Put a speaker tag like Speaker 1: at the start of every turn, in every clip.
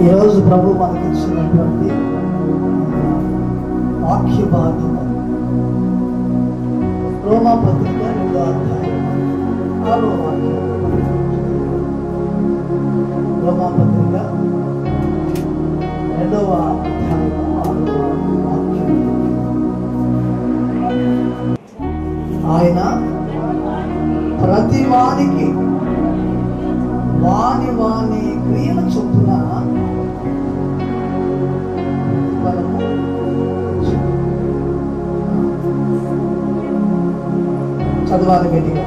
Speaker 1: ఈరోజు ప్రభు మనకి ఇచ్చినటువంటి వాక్య భాగము రోమా పత్రిక 2వ అధ్యాయం 6వ వాక్యం. రోమా పత్రిక 2వ అధ్యాయం 6వ వాక్యం. ఆయన ప్రతి వానికి వాని వాని క్రియల చొప్పున చదవాలి గట్టిగా.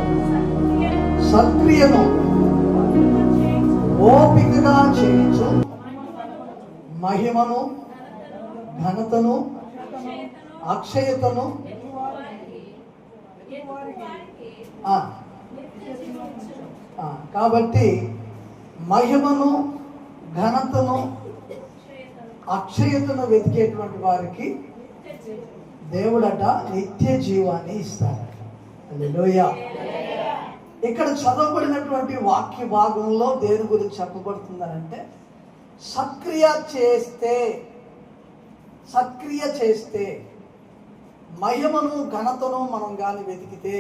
Speaker 1: సత్క్రియను ఓపికగా చేయించు మహిమను ఘనతను అక్షయతను కాబట్టి మహిమను ఘనతను అక్షయతను వెతికేటువంటి వారికి దేవుడట నిత్య జీవాన్ని ఇస్తాడట. హల్లెలూయా. ఇక్కడ చదవబడినటువంటి వాక్య భాగంలో దేని గురించి చెప్పబడుతుందనంటే సత్క్రియ చేస్తే మహిమను ఘనతను మనం కానీ వెతికితే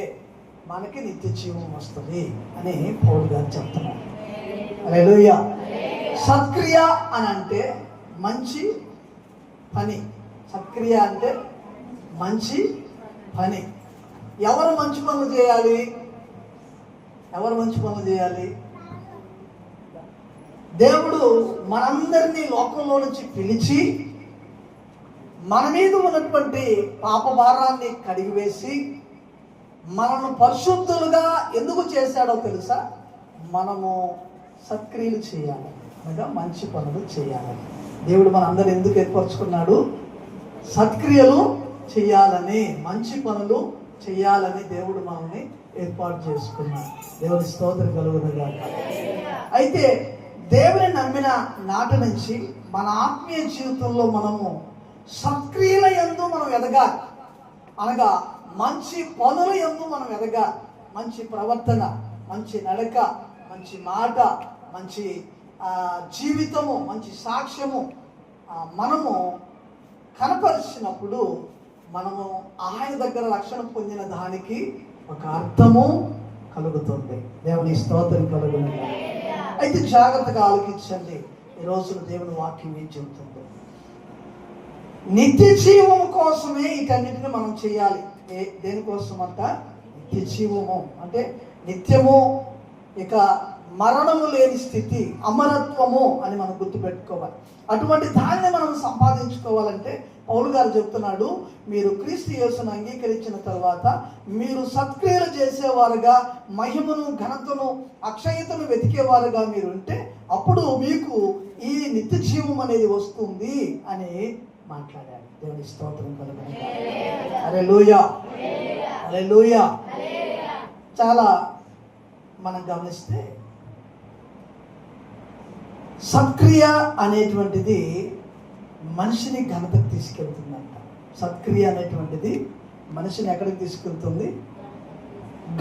Speaker 1: మనకి నిత్య జీవం వస్తుంది అని పౌలు గారు చెప్తున్నారు. హల్లెలూయా. సత్క్రియ అని అంటే మంచి పని. సత్క్రియ అంటే మంచి పని. ఎవరు మంచి పనులు చేయాలి? దేవుడు మనందరినీ లోకంలో నుంచి పిలిచి మన మీద ఉన్నటువంటి పాప భారాన్ని కడిగివేసి మనల్ని పరిశుద్ధులుగా ఎందుకు చేశాడో తెలుసా? మనము సత్క్రియలు చేయాలి, అనగా మంచి పనులు చేయాలి. దేవుడు మనందరూ ఎందుకు ఏర్పరచుకున్నాడు? సత్క్రియలు చేయాలని, మంచి పనులు చేయాలని దేవుడు మనల్ని ఏర్పాటు చేసుకున్నాడు. దేవుని స్తోత్రం కలుగునుగాక. అయితే దేవుని నమ్మిన నాటి నుంచి మన ఆత్మీయ జీవితంలో మనము సత్క్రియల యందు మనం ఎదగాలి, అనగా మంచి పనుల యందు మనం ఎదగాలి. మంచి ప్రవర్తన, మంచి నడక, మంచి మాట, మంచి జీవితము, మంచి సాక్ష్యము మనము కనపరిచినప్పుడు మనము ఆయన దగ్గర రక్షణ పొందిన దానికి ఒక అర్థము కలుగుతుంది. దేవుని స్తోత్రం కలుగుతుంది. అయితే జాగ్రత్తగా ఆలోచించండి. ఈ రోజున దేవుని వాక్యం ఏం చెబుతుంది? నిత్య జీవం కోసమే వీటన్నిటిని మనం చేయాలి. దేనికోసం అంట? నిత్య జీవము అంటే నిత్యము, ఇక మరణము లేని స్థితి, అమరత్వము అని మనం గుర్తుపెట్టుకోవాలి. అటువంటి దాన్ని మనం సంపాదించుకోవాలంటే పౌలు గారు చెప్తున్నాడు, మీరు క్రీస్తు యేసును అంగీకరించిన తర్వాత మీరు సత్క్రియలు చేసేవారుగా, మహిమను ఘనతను అక్షయతను వెతికేవారుగా మీరు ఉంటే అప్పుడు మీకు ఈ నిత్య జీవం అనేది వస్తుంది అని మాట్లాడాడు. దేవుని స్తోత్రం కలుగును. హల్లెలూయా, హల్లెలూయా. చాలా మనం గమనిస్తే సత్క్రియ అనేటువంటిది మనిషిని ఘనతకు తీసుకెళ్తుందంట. సత్క్రియ అనేటువంటిది మనిషిని ఎక్కడికి తీసుకెళ్తుంది?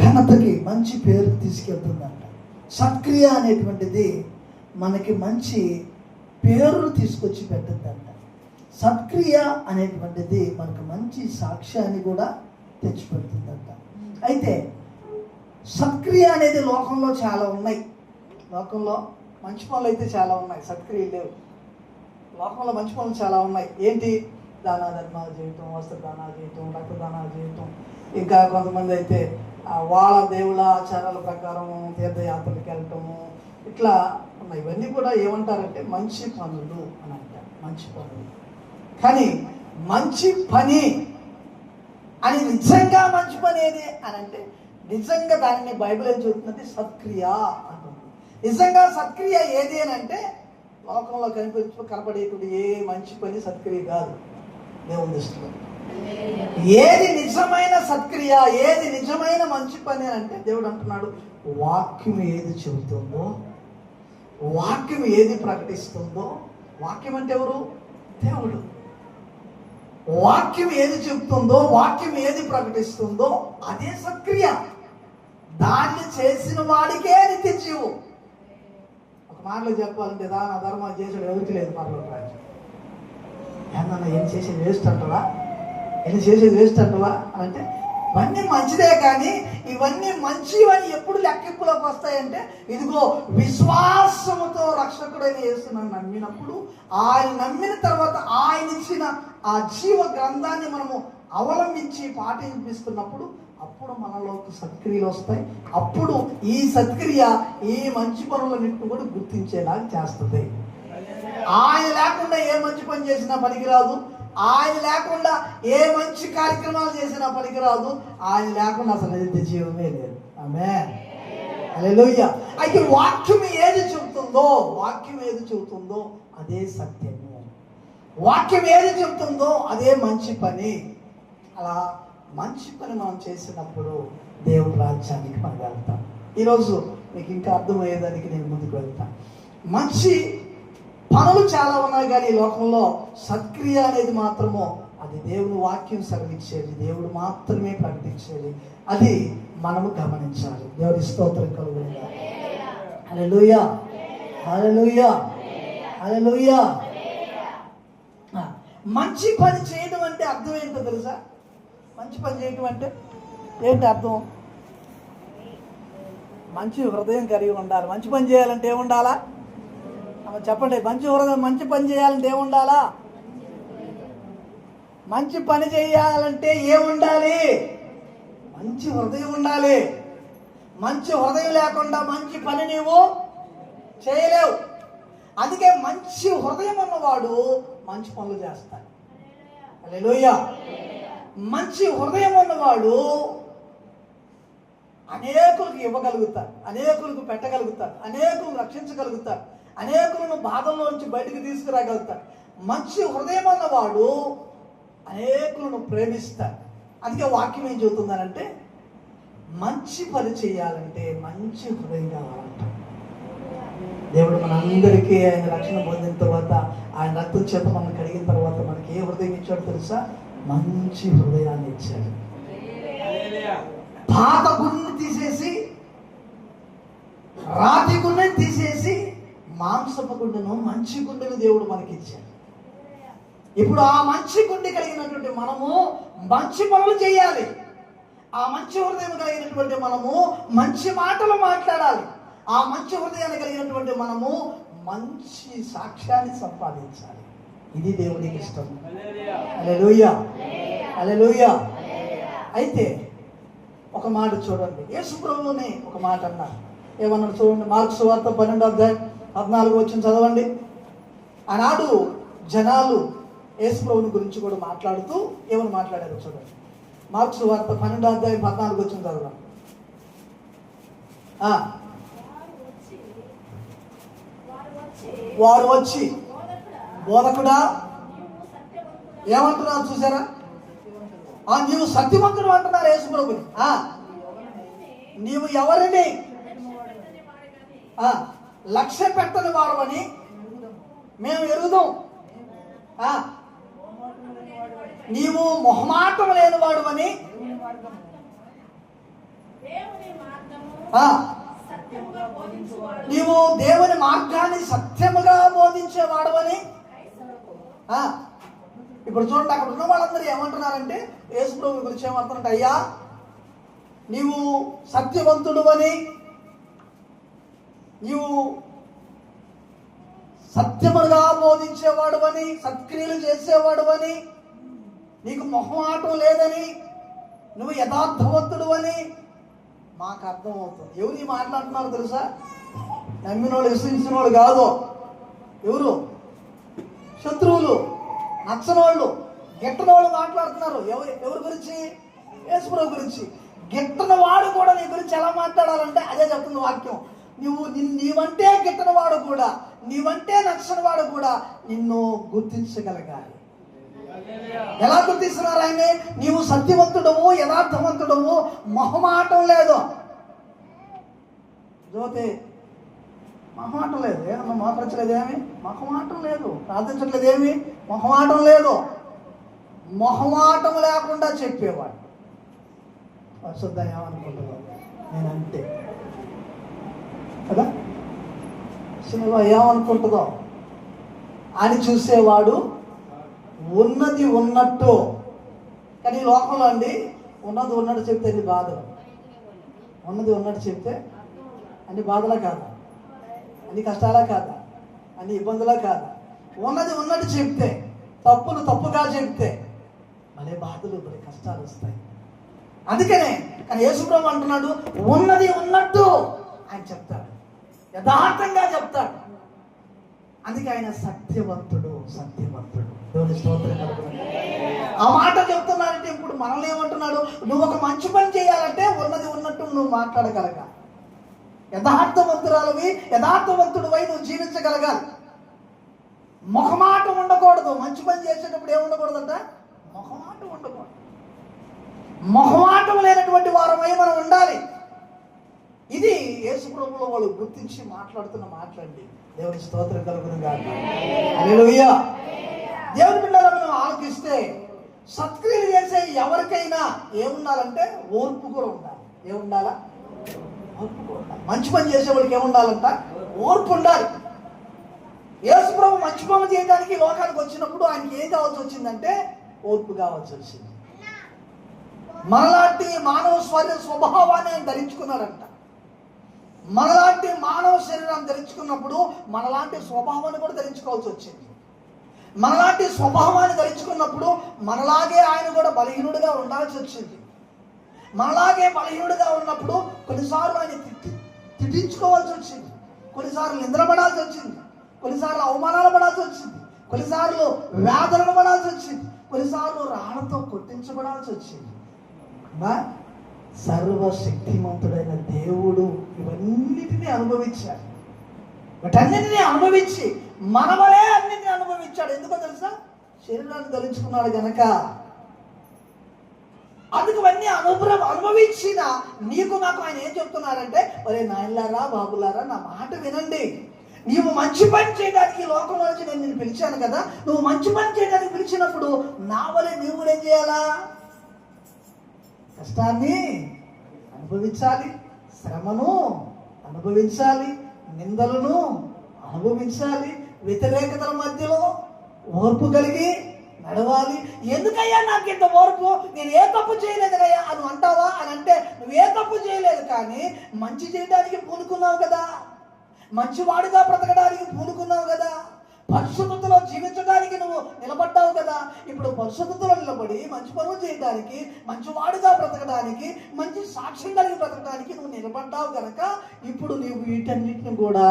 Speaker 1: ఘనతకి, మంచి పేరుకి తీసుకెళ్తుందంట. సత్క్రియ అనేటువంటిది మనకి మంచి పేరును తీసుకొచ్చి పెట్టద్దంట. సత్క్రియ అనేటువంటిది మనకు మంచి సాక్ష్యాన్ని కూడా తెచ్చిపెడుతుందంట. అయితే సత్క్రియ అనేది లోకంలో చాలా ఉన్నాయి. లోకంలో మంచి పనులు అయితే చాలా ఉన్నాయి, సత్క్రియలు లేవు. లోకంలో మంచి పనులు చాలా ఉన్నాయి. ఏంటి? దానా ధర్మాలు చేయటం, వస్త్ర దానాలు చేయటం, రక్తదానాలు చేయటం, ఇంకా కొంతమంది అయితే వాళ్ళ దేవుళ్ళ ఆచారాల ప్రకారం తీర్థయాత్రలకు వెళ్ళటము, ఇట్లా ఉన్నాయి. ఇవన్నీ కూడా ఏమంటారంటే మంచి పనులు అని అంటారు. మంచి పనులు. కానీ మంచి పని అని నిజంగా మంచి పని ఏది అని అంటే నిజంగా దానిని బైబిల్ ఏం చెబుతుందంటే సత్క్రియ అంటుంది. నిజంగా సత్క్రియ ఏది అని అంటే లోకంలో కనపడేటువంటి ఏ మంచి పని సత్క్రియ కాదు దేవుని దృష్టిలో. ఏది నిజమైన సత్క్రియ, ఏది నిజమైన మంచి పని అంటే దేవుడు అంటున్నాడు, వాక్యం ఏది చెబుతుందో, వాక్యం ఏది ప్రకటిస్తుందో. వాక్యం అంటే ఎవరు? దేవుడు. వాక్యం ఏది చెబుతుందో, వాక్యం ఏది ప్రకటిస్తుందో అదే సత్క్రియ. దాన్ని చేసిన వాడికే నిత్య జీవం. ఒక మాటలు చెప్పాలంటే దాన ధర్మాలు చేసాడు ఎవరికి లేదు పర్లోక రాజ్యం. ఏమన్నా ఏం చేసేది వేస్ట్ అంటవా, ఏం చేసేది వేస్ట్ అంటవా అంటే ఇవన్నీ మంచిదే, కానీ ఇవన్నీ మంచివని ఎప్పుడు లెక్కింపులోకి వస్తాయంటే ఇదిగో విశ్వాసముతో రక్షకుడైన యేసును నమ్మినప్పుడు, ఆయన నమ్మిన తర్వాత ఆయన ఇచ్చిన ఆ జీవ గ్రంథాన్ని మనము అవలంబించి పాటింపిస్తున్నప్పుడు అప్పుడు మనలోకి సత్క్రియలు వస్తాయి. అప్పుడు ఈ సత్క్రియ ఈ మంచి పనులన్నింటిని కూడా గుర్తించేలాగా చేస్తుంది. ఆయన లేకుండా ఏ మంచి పని చేసినా పనికిరాదు, ఆయన లేకుండా ఏ మంచి కార్యక్రమాలు చేసినా పనికిరాదు, ఆయన లేకుండా అసలు నిత్య జీవమే లేదు. ఆమేన్, హల్లెలూయా. అయితే వాక్యం ఏది చెబుతుందో అదే సత్యము, వాక్యం ఏది చెబుతుందో అదే మంచి పని. అలా మంచి పని మనం చేసినప్పుడు దేవుని రాజ్యానికి మనం వెళ్తాం. ఈరోజు మీకు ఇంకా అర్థమయ్యేదానికి నేను ముందుకు వెళ్తాను. మంచి పనులు చాలా ఉన్నాయి, కానీ ఈ లోకంలో సత్క్రియ అనేది మాత్రము అది దేవుని వాక్యం సెలవిచ్చేది, దేవుడు మాత్రమే ప్రకటించేది. అది మనము గమనించాలి. దేవుని స్తోత్రం కలుగును గాక. హల్లెలూయా, హల్లెలూయా, హల్లెలూయా. మంచి పని చేయడం అంటే అర్థం ఏంటో తెలుసా? మంచి పని చేయడం అంటే ఏంటి అర్థం? మంచి హృదయం కలిగి ఉండాలి. మంచి పని చేయాలంటే ఏముండాలా చెప్పండి? మంచి హృదయం, మంచి పని చేయాలంటే ఏముండాలా? మంచి పని చేయాలంటే ఏముండాలి? మంచి హృదయం ఉండాలి. మంచి హృదయం లేకుండా మంచి పని నీవు చేయలేవు. అందుకే మంచి హృదయం ఉన్నవాడు మంచి పనులు చేస్తాడు. హల్లెలూయా. మంచి హృదయం ఉన్నవాడు అనేకులకు ఇవ్వగలుగుతాడు, అనేకులకు పెట్టగలుగుతాడు, అనేకులను రక్షించగలుగుతాడు, అనేకులను బాధల్లో నుంచి బయటకు తీసుకురాగలుగుతాడు. మంచి హృదయం ఉన్నవాడు అనేకులను ప్రేమిస్తాడు. అందుకే వాక్యం ఏం చెబుతుందనంటే మంచి పని చేయాలంటే మంచి హృదయం కావాలంట. దేవుడు మనందరికీ ఆయన రక్షణ పొందిన తర్వాత, ఆయన రక్తం చేత మనం కడిగిన తర్వాత మనకి ఏ హృదయం ఇచ్చాడో తెలుసా? మంచి హృదయాన్ని ఇచ్చాడు. పాత గుండెని తీసేసి, రాతి గుండెని తీసేసి మాంసపు గుండెను, మంచి గుండెను దేవుడు మనకి ఇచ్చాడు. ఇప్పుడు ఆ మంచి గుండె కలిగినటువంటి మనము మంచి పనులు చేయాలి. ఆ మంచి హృదయం కలిగినటువంటి మనము మంచి మాటలు మాట్లాడాలి. ఆ మంచి హృదయాన్ని కలిగినటువంటి మనము మంచి సాక్ష్యాన్ని సంపాదించాలి. ఇది దేవునికి ఇష్టం. హల్లెలూయా, హల్లెలూయా. అయితే ఒక మాట చూడండి, యేసు ప్రభువుని ఒక మాట అన్నారు. ఏమన్నాడు చూడండి, మార్కు సువార్త 12:14 చదవండి. ఆనాడు జనాలు యేసు ప్రభువుని గురించి కూడా మాట్లాడుతూ ఏమని మాట్లాడారు చూడండి. మార్కు సువార్త 12:14 చదవండి. వారు వచ్చి బోధకుడా ఏమంటున్నారు చూసారా? నీవు సత్యవంతుడు అంటున్నారు యేసు ప్రభుని. నీవు ఎవరిని లక్ష్య పెట్టని వాడవని మేము ఎరుగుదాం. నీవు మొహమాటం లేని వాడవని, నీవు దేవుని మార్గాన్ని సత్యముగా బోధించేవాడవని. ఇప్పుడు చూడండి, అక్కడ ఉన్న వాళ్ళందరూ ఏమంటున్నారంటే యేసు ప్రభు గురించి ఏమంటున్నారంటే, అయ్యా నీవు సత్యవంతుడు అని, నీవు సత్యముగా బోధించేవాడు అని, సత్క్రియలు చేసేవాడు అని, నీకు మొహమాటం లేదని, నువ్వు యథార్థవంతుడు అని మాకు అర్థం అవుతుంది. ఎవరు ఈ మాట్లాడుతున్నారు తెలుసా? నమ్మినోళ్ళు, విశ్వసించిన వాళ్ళు కాదు. ఎవరు? శత్రువులు, నచ్చనోళ్ళు, గిట్టనోళ్ళు మాట్లాడుతున్నారు. ఎవరి గురించి? యేసు ప్రభు గురించి. గిట్టన వాడు కూడా నీ గురించి ఎలా మాట్లాడాలంటే అదే చెప్తుంది వాక్యం. నీవంటే గిట్టన వాడు కూడా, నీవంటే నచ్చని వాడు కూడా నిన్ను గుర్తించగలగాలి. ఎలా గుర్తిస్తున్నారు ఆయన్ని? నీవు సత్యవంతుడము, యథార్థవంతుడము, మొహమాటం లేదు. జ్యోతి మొహమాటం లేదు, ఏమన్నా మోకరించలేదేమి? మొహమాటం లేదు. ప్రార్థించట్లేదేమి? మొహమాటం లేదు. మొహమాటం లేకుండా చెప్పేవాడు. పరిశుద్ధాన్ని ఏమనుకుంటున్నావు? నేను అంతే కదా. సినిమా ఏమనుకుంటుందో అని చూసేవాడు ఉన్నది ఉన్నట్టు. కానీ ఈ లోకంలో అండి ఉన్నది ఉన్నట్టు చెప్తే అన్ని బాధలు, ఉన్నది ఉన్నట్టు చెప్తే అన్ని బాధలా కాదా, అన్ని కష్టాలా కాదా, అన్ని ఇబ్బందులా కాదా? ఉన్నది ఉన్నట్టు చెప్తే, తప్పులు తప్పుగా చెప్తే మళ్ళీ బాధలు మళ్ళీ కష్టాలు వస్తాయి. అందుకనే కానీ యేసుప్రభు అంటున్నాడు ఉన్నది ఉన్నట్టు ఆయన చెప్తాడు, యథార్థంగా చెప్తాడు. అందుకే ఆయన సత్యవంతుడు. దేవుని స్తోత్రం కలుగును. ఆ మాట చెప్తున్నాడంటే ఇప్పుడు మనల్ని ఏమంటున్నాడు? నువ్వు ఒక మంచి పని చేయాలంటే ఉన్నది ఉన్నట్టు నువ్వు మాట్లాడగలగాలి. యథార్థవంతురాలువి, యథార్థవంతుడివై నువ్వు జీవించగలగాలి. మొహమాటం ఉండకూడదు. మంచి పని చేసేటప్పుడు ఏముండకూడదంట? మొహమాటం ఉండకూడదు. మొహమాటం లేనటువంటి వారమై మనం ఉండాలి. ఇది యేసు ప్రభువులో వాళ్ళు గుర్తించి మాట్లాడుతున్న మాట్లాడి. దేవుని స్తోత్రం కలుగును గాక. హల్లెలూయా. దేవుని బిడ్డలు మనం ఆలోచిస్తే సత్క్రియలు చేసే ఎవరికైనా ఏముండాలంటే ఓర్పు కూడా ఉండాలి. ఏముండాలా? ఓర్పు కూడా ఉండాలి. మంచి పని చేసేవాడికి ఏముండాలంట? ఓర్పు ఉండాలి. యేసు ప్రభు మంచి పని చేయడానికి లోకానికి వచ్చినప్పుడు ఆయనకి ఏం కావాల్సి వచ్చిందంటే ఓర్పు కావాల్సి వచ్చింది. మనలాంటి మానవ స్వభావాన్ని ఆయన ధరించుకున్నాడంట. మనలాంటి మానవ శరీరాన్ని ధరించుకున్నప్పుడు మనలాంటి స్వభావాన్ని కూడా ధరించుకోవాల్సి వచ్చింది. మనలాంటి స్వభావాన్ని ధరించుకున్నప్పుడు మనలాగే ఆయన కూడా బలహీనుడిగా ఉండాల్సి వచ్చింది. మనలాగే బలహీనుడిగా ఉన్నప్పుడు కొన్నిసార్లు ఆయన తిట్టించుకోవాల్సి వచ్చింది, కొన్నిసార్లు నిద్రపడాల్సి వచ్చింది, కొన్నిసార్లు అవమానాలు పడాల్సి వచ్చింది, కొన్నిసార్లు వేదనలు పడాల్సి వచ్చింది, కొన్నిసార్లు రాళ్లతో కొట్టించబడాల్సి వచ్చింది. సర్వశక్తిమంతుడైన దేవుడు ఇవన్నిటినీ అనుభవించాడు. వీటన్నిటినీ అనుభవించి మన వలే అన్నిటినీ అనుభవించాడు. ఎందుకో తెలుసా? శరీరాన్ని ధరించుకున్నాడు గనక. అందుకు అన్నీ అనుభవించిన నీకు నాకు ఆయన ఏం చెప్తున్నారంటే, ఒరే నాయనలారా బాబులారా నా మాట వినండి. నీవు మంచి పని చేయడానికి లోకంలో నుంచి నేను నిన్ను పిలిచాను కదా. నువ్వు మంచి పని చేయడానికి పిలిచినప్పుడు నా వలే నీవు కూడా ఏం చేయాలా? కష్టాన్ని అనుభవించాలి, శ్రమను అనుభవించాలి, నిందలను అనుభవించాలి, వ్యతిరేకతల మధ్యలో ఓర్పు కలిగి నడవాలి. ఎందుకయ్యా నాకు ఇంత ఓర్పు? నేను ఏ తప్పు చేయలేదు కయ్యా అని అంటావా? అని అంటే నువ్వు ఏ తప్పు చేయలేదు, కానీ మంచి చేయడానికి పూనుకున్నావు కదా, మంచివాడిగా బ్రతకడానికి పూనుకున్నావు కదా, పరిశుద్ధతలో జీవించడానికి నువ్వు నిలబడ్డావు కదా. ఇప్పుడు పరిశుద్ధతలో నిలబడి మంచి పనులు చేయడానికి, మంచివాడిగా బ్రతకడానికి, మంచి సాక్ష్యం కలిగి బ్రతకడానికి నువ్వు నిలబడ్డావు కనుక ఇప్పుడు నీవు వీటన్నిటిని కూడా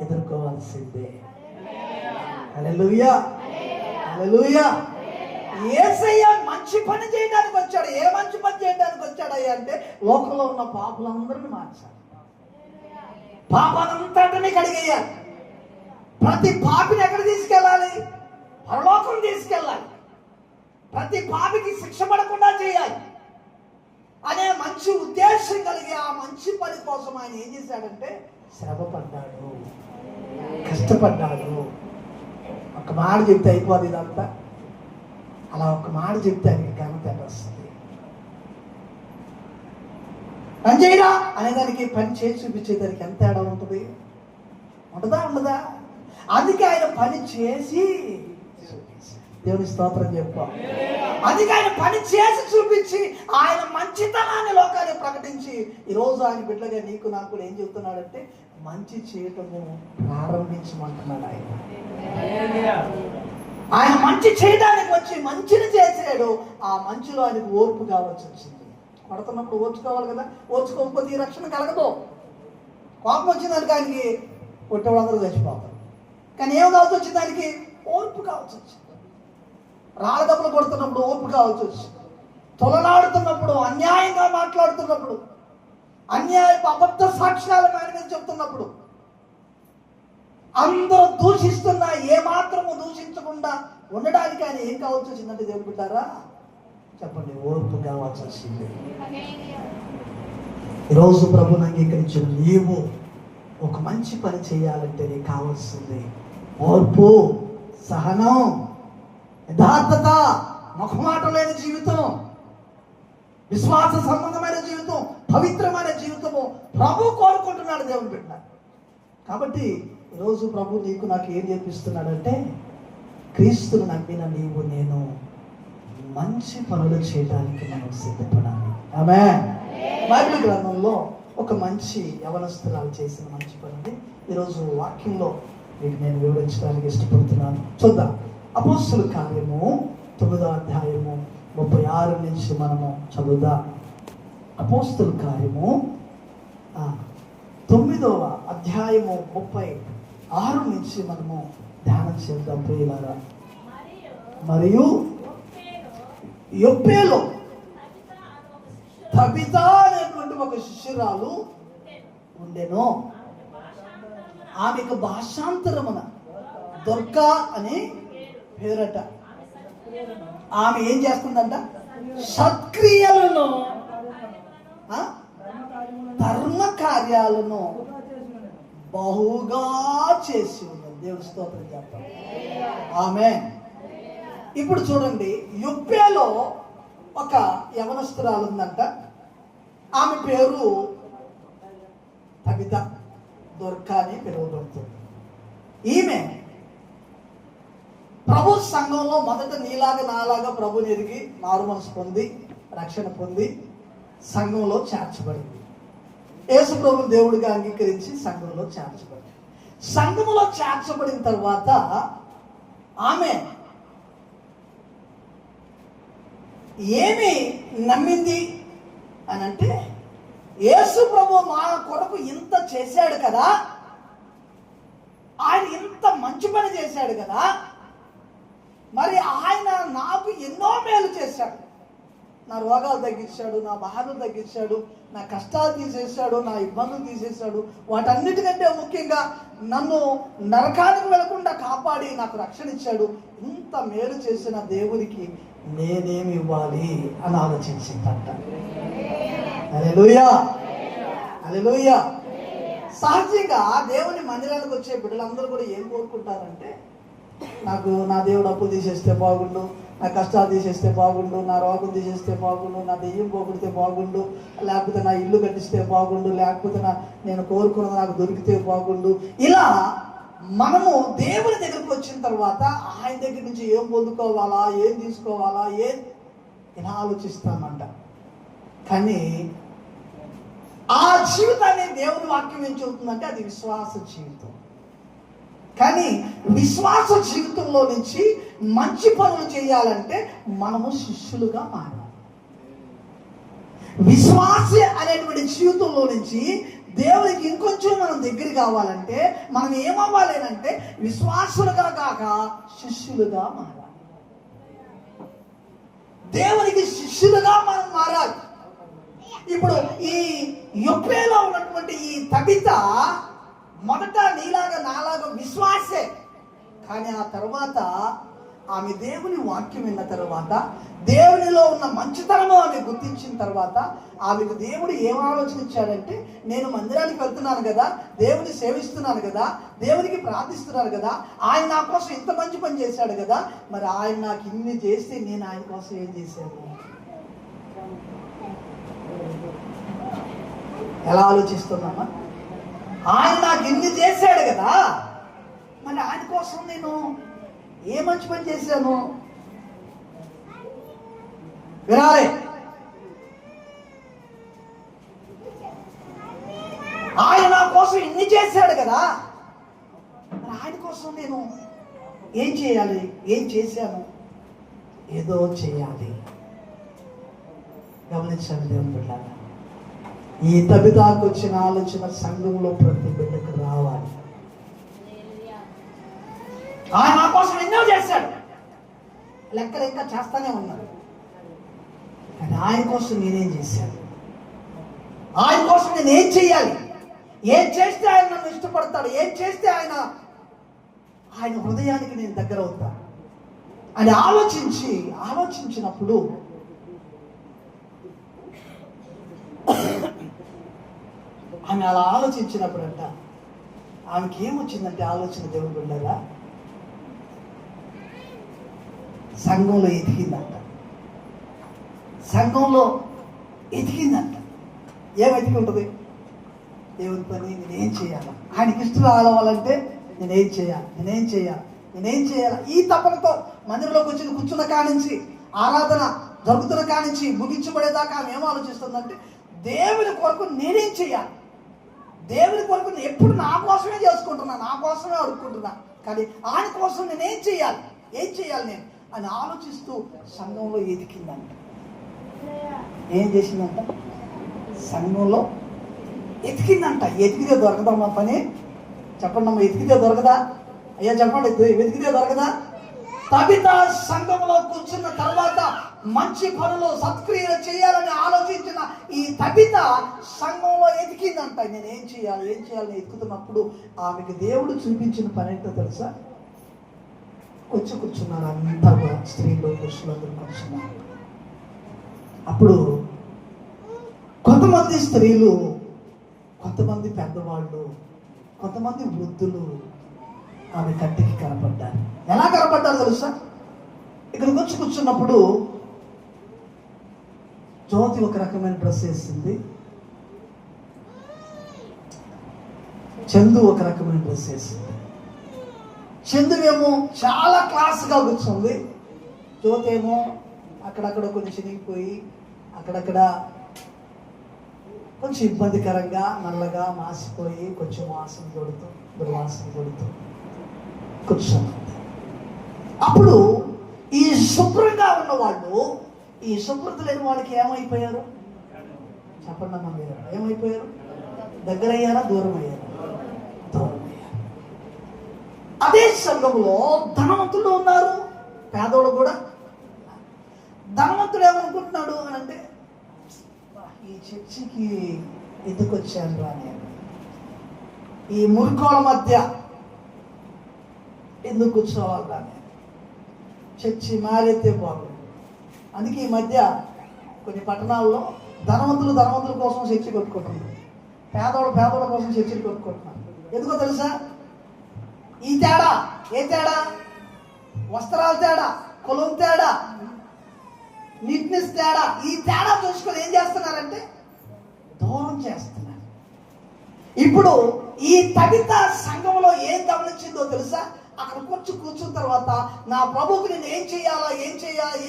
Speaker 1: ఎదుర్కోవాల్సిందే. హల్లెలూయా, హల్లెలూయా. యేసయ్య మంచి పని చేయడానికి వచ్చాడు. ఏ మంచి పని చేయడానికి వచ్చాడయ్యా అంటే లోకంలో ఉన్న పాపులందరినీ మార్చాడు, పాపాలంతటినీ కడిగేయాలి. ప్రతి పాపిని ఎక్కడ తీసుకెళ్ళాలి? పరలోకం తీసుకెళ్ళాలి. ప్రతి పాపికి శిక్ష పడకుండా చేయాలి అనే మంచి ఉద్దేశం కలిగి ఆ మంచి పని కోసం ఆయన ఏం చేశాడంటే శ్రమ పడ్డాడు, కష్టపడ్డాడు. ఒక మాట చెప్తే అయిపోదు ఇదంతా. అలా ఒక మాట చెప్తే ఆయనకి ఘనత వస్తుంది. పని చేయరా అనేదానికి పని చేసి చూపించేదానికి ఎంత తేడా ఉంటుంది? ఉంటుందా? ఉండదా? అందుకే ఆయన పని చేసి దేవుని స్తోత్రం చెప్పు. అందుకే ఆయన పని చేసి చూపించి ఆయన మంచితనాన్ని లోకాన్ని ప్రకటించి ఈరోజు ఆయన బిడ్డగా నీకు నాకు కూడా ఏం చెప్తున్నాడంటే మంచి చేయటము ప్రారంభించమంటున్నాడు. ఆయన మంచి చేయడానికి వచ్చి మంచిని చేసాడు. ఆ మంచిలో ఆయనకు ఓర్పు కావాల్సి వచ్చింది. పడుతున్నప్పుడు ఓర్చుకోవాలి కదా, ఓర్చుకోకపోతే ఈ రక్షణ కలగదు. కోపం వచ్చిందానికి ఆయనకి కొట్టేవాళ్ళందరూ చచ్చిపోతారు. కానీ ఏం కావాల్సి వచ్చింది? దానికి ఓర్పు కావాల్సి వచ్చింది. రాళ్ళ దెబ్బలు కొడుతున్నప్పుడు ఓర్పు కావాల్సి వచ్చింది. తొలలాడుతున్నప్పుడు, అన్యాయంగా మాట్లాడుతున్నప్పుడు, అన్యాయపు అబద్ధ సాక్ష్యాలను ఆయన మీద చెప్తున్నప్పుడు, అందరూ దూషిస్తున్నా ఏమాత్రము దూషించకుండా ఉండడానికి ఆయన ఏం కావాల్సి వచ్చిందంటే దేవుడు బిడ్డారా చెప్పండి, ఓర్పు కావాల్సి వచ్చింది. ఈరోజు ప్రభుని అంగీకరించిన నీవు ఒక మంచి పని చేయాలంటే నీకు కావాల్సింది ఓర్పు, సహనం, యథార్థత, మొహమాట లేని జీవితం, విశ్వాస సంబంధమైన జీవితం, పవిత్రమైన జీవితము ప్రభు కోరుకుంటున్నాడు దేవుని బిడ్డ. కాబట్టి ఈరోజు ప్రభు నీకు నాకు ఏం నేర్పిస్తున్నాడంటే, క్రీస్తును నమ్మిన నీవు నేను మంచి పనులు చేయడానికి మనం సిద్ధపడాలి. ఆమేన్. బైబిల్ గ్రంథంలో ఒక మంచి యవనస్తురాలు చేసిన మంచి పనిని ఈరోజు వాక్యంలో మీకు నేను వివరించడానికి ఇష్టపడుతున్నాను. చూద్దాం. అపోస్తలుల కార్యము 9వ అధ్యాయము 36 నుంచి మనము చదువుదాం. అపోస్తలుల కార్యము 9వ అధ్యాయము 36 నుంచి మనము ధ్యానం చేద్దాం ప్రియులారా. మరియు యొప్పేలో తబితా అనేటువంటి ఒక శిష్యురాలు ఉండెను. ఆమెకు భాషాంతరమున దొర్కా అని పేరట. ఆమె ఏం చేస్తుందంట? సత్క్రియలను, ధర్మ కార్యాలను బహుగా చేసి ఉన్నది. దేవుడి స్తోత్రం చెప్పాలి. ఆమేన్. ఇప్పుడు చూడండి, యొప్పేలో ఒక యవనస్తురాలు ఉందంట. ఆమె పేరు తబిత, దొర్కా అని పిలువబడుతుంది. ఈమె ప్రభు సంఘంలో మొదట నీలాగా నాలాగా ప్రభుని ఎరిగి మారు మనసు పొంది రక్షణ పొంది సంఘంలో చేర్చబడింది. యేసు ప్రభుని దేవుడిగా అంగీకరించి సంఘంలో చేర్చబడింది. సంఘంలో చేర్చబడిన తర్వాత ఆమె ఏమి నమ్మింది అని అంటే, యేసు ప్రభు మా కొరకు ఇంత చేశాడు కదా, ఆయన ఇంత మంచి పని చేశాడు కదా, మరి ఆయన నాకు ఎన్నో మేలు చేశాడు. నా రోగాలు తగ్గించాడు, నా బాధలు తగ్గించాడు, నా కష్టాలు తీసేశాడు, నా ఇబ్బందులు తీసేశాడు. వాటన్నిటికంటే ముఖ్యంగా నన్ను నరకానికి వెళ్లకుండా కాపాడి నాకు రక్షణ ఇచ్చాడు. ఇంత మేలు చేసిన దేవునికి నేనేమి ఇవ్వాలి అని ఆలోచించిందంట. హల్లెలూయా, హల్లెలూయా. సహజంగా దేవుని మందిరానికి వచ్చే బిడ్డలందరూ కూడా ఏం కోరుకుంటారంటే, నాకు నా దేవుడు అప్పులు తీసేస్తే బాగుండు, నా కష్టాలు తీసేస్తే బాగుండు, నా రోగం తీసేస్తే బాగుండు, నా దెయ్యం పోగొడితే బాగుండు, లేకపోతే నా ఇల్లు కట్టిస్తే బాగుండు, లేకపోతే నేను కోరుకున్నది నాకు దొరికితే బాగుండు. ఇలా మనము దేవుని దగ్గరికి వచ్చిన తర్వాత ఆయన దగ్గర నుంచి ఏం పొందుకోవాలా, ఏం తీసుకోవాలా, ఇలా ఆలోచిస్తామంట. కానీ ఆ జీవితాన్ని దేవుని వాక్యం ఏం చెబుతుందంటే అది విశ్వాస జీవితం. కానీ విశ్వాస జీవితంలో నుంచి మంచి పనులు చేయాలంటే మనము శిష్యులుగా మారాలి. విశ్వాస అనేటువంటి జీవితంలో నుంచి దేవునికి ఇంకొంచెం మనం దగ్గర కావాలంటే మనం ఏమవ్వాలి అంటే విశ్వాసులుగా కాక శిష్యులుగా మారాలి. దేవునికి శిష్యులుగా మనం మారాలి. ఇప్పుడు ఈ యొప్పేలో ఉన్నటువంటి ఈ తబిత మొదట నీలాగా నాలాగా విశ్వాసే. కానీ ఆ తర్వాత ఆమె దేవుని వాక్యం విన్న తర్వాత, దేవునిలో ఉన్న మంచితనము ఆమె గుర్తించిన తర్వాత, ఆమెకు దేవుడు ఏం ఆలోచనిచ్చాడంటే, నేను మందిరానికి వెళ్తున్నాను కదా, దేవుని సేవిస్తున్నాను కదా, దేవునికి ప్రార్థిస్తున్నాను కదా, ఆయన నా కోసం ఇంత మంచి పని చేశాడు కదా, మరి ఆయన నాకు ఇన్ని చేస్తే నేను ఆయన కోసం ఏం చేశాను? ఎలా ఆలోచిస్తున్నామా? ఆయన నాకు ఇన్ని చేశాడు కదా, మరి ఆయన కోసం నేను ఏ మంచి పని చేశాను? వినాలి. ఆయన నా కోసం ఇన్ని చేశాడు కదా, మరి ఆయన కోసం నేను ఏం చేయాలి? ఏం చేశాను? ఏదో చేయాలి. గమనించండి దేవుని బిడ్డలారా, ఈ తబితాకు వచ్చిన ఆలోచన సంఘంలో ప్రతి బిడ్డకు రావాలి. ఆయన నా కోసం ఎన్నో చేశాడు, లెక్కలు ఇంకా చేస్తానే ఉన్నాడు. కానీ ఆయన కోసం నేనేం చేశాను? ఆయన కోసం నేను ఏం చెయ్యాలి? ఏం చేస్తే ఆయన నన్ను ఇష్టపడతాడు? ఏం చేస్తే ఆయన హృదయానికి నేను దగ్గర అవుతాను అని ఆలోచించినప్పుడు ఆమె అలా ఆలోచించినప్పుడంట ఆమెకి ఏమొచ్చిందంటే ఆలోచన, దేవుని బిడ్డలారా, సంఘంలో ఎదిగిందంట. సంఘంలో ఎదిగిందంట. ఏం ఎదిగి ఉంటుంది? దేవుని పని నేనేం చేయాలి? ఆయనకి ఇష్టం రావాలంటే నేనేం చేయాలి ఈ తపనతో మందిరంలోకి వచ్చి కూర్చున్న కానించి ఆరాధన జరుగుతున్న కానించి ముగించబడేదాకా ఆమె ఏం ఆలోచిస్తుందంటే దేవుని కొరకు నేనేం చేయాలి, దేవుని కొరకు ఎప్పుడు నా కోసమే చేసుకుంటున్నా, నా కోసమే అడుక్కుంటున్నా, కానీ ఆయన కోసం నేనేం చేయాలి నేను అని ఆలోచిస్తూ సంఘంలో ఎదికిందంట. ఏం చేసిందంట? సంఘంలో ఎతికిందంట. ఎతికితే దొరకదా మా పని? చెప్పండి అమ్మ, ఎతికితే దొరకదా? అయ్యా చెప్పండి, వెతికితే దొరకదా? తబిత సంఘంలో కూర్చున్న తర్వాత మంచి పనులు సత్క్రియలు చేయాలని ఆలోచించిన ఈ తబిత సంఘంలో ఎతికిందంట. నేనేం చేయాలి ఎతుకుతున్నప్పుడు ఆమెకి దేవుడు చూపించిన పని ఏంటో తెలుసా? కూర్చున్నారు అంతా కూడా, స్త్రీలు పురుషులు అందరూ కూర్చున్నారు. అప్పుడు కొంతమంది స్త్రీలు, కొంతమంది పెద్దవాళ్ళు, కొంతమంది వృద్ధులు ఆమె కంటికి కనపడ్డారు. ఎలా కనపడ్డారు తెలుసా? ఇక్కడికి వచ్చి కూర్చున్నప్పుడు జ్యోతి ఒక రకమైన డ్రెస్ వేసింది, చందు ఒక రకమైన డ్రెస్ వేసింది. చందు ఏమో చాలా క్లాస్గా కూర్చుంది, జ్యోతి ఏమో అక్కడక్కడ కొంచెం చినిగిపోయి అక్కడక్కడ కొంచెం ఇబ్బందికరంగా నల్లగా మాసిపోయి కొంచెం దుర్వాసన కొడుతూ కూర్చుంది. అప్పుడు ఈ శుభ్రంగా ఉన్న వాళ్ళు, ఈ శుభ్రత లేని వాళ్ళకి ఏమైపోయారు? చెప్పండి అమ్మా, మీరు ఏమైపోయారు? దగ్గరయ్యారా దూరం అయ్యారా? అదే సంఘంలో ధనవంతులు ఉన్నారు, పేదోడు కూడా. ధనవంతుడు ఏమనుకుంటున్నాడు అని అంటే, ఈ చర్చికి ఎందుకు వచ్చాను రా నేను, ఈ మురికోల మధ్య ఎందుకు కూర్చోవాలి రా నేను, చర్చి మారైతే బాగుంది. అందుకే ఈ మధ్య కొన్ని పట్టణాల్లో ధనవంతుల కోసం చర్చి కొట్టుకుంటున్నారు, పేదోళ్ళ కోసం చర్చిలు కొట్టుకుంటున్నారు. ఎందుకో తెలుసా? ఈ తేడా, ఏ తేడా? వస్త్రాల తేడా, కులం తేడా, నీట్నెస్ తేడా. ఈ తేడా చూసుకొని ఏం చేస్తున్నారంటే దూరం చేస్తున్నారు. ఇప్పుడు ఈ తబిత సంఘంలో ఏం గమనించిందో తెలుసా? అక్కడ కూర్చున్న తర్వాత నా ప్రభువుకి నేను ఏం చేయాలా,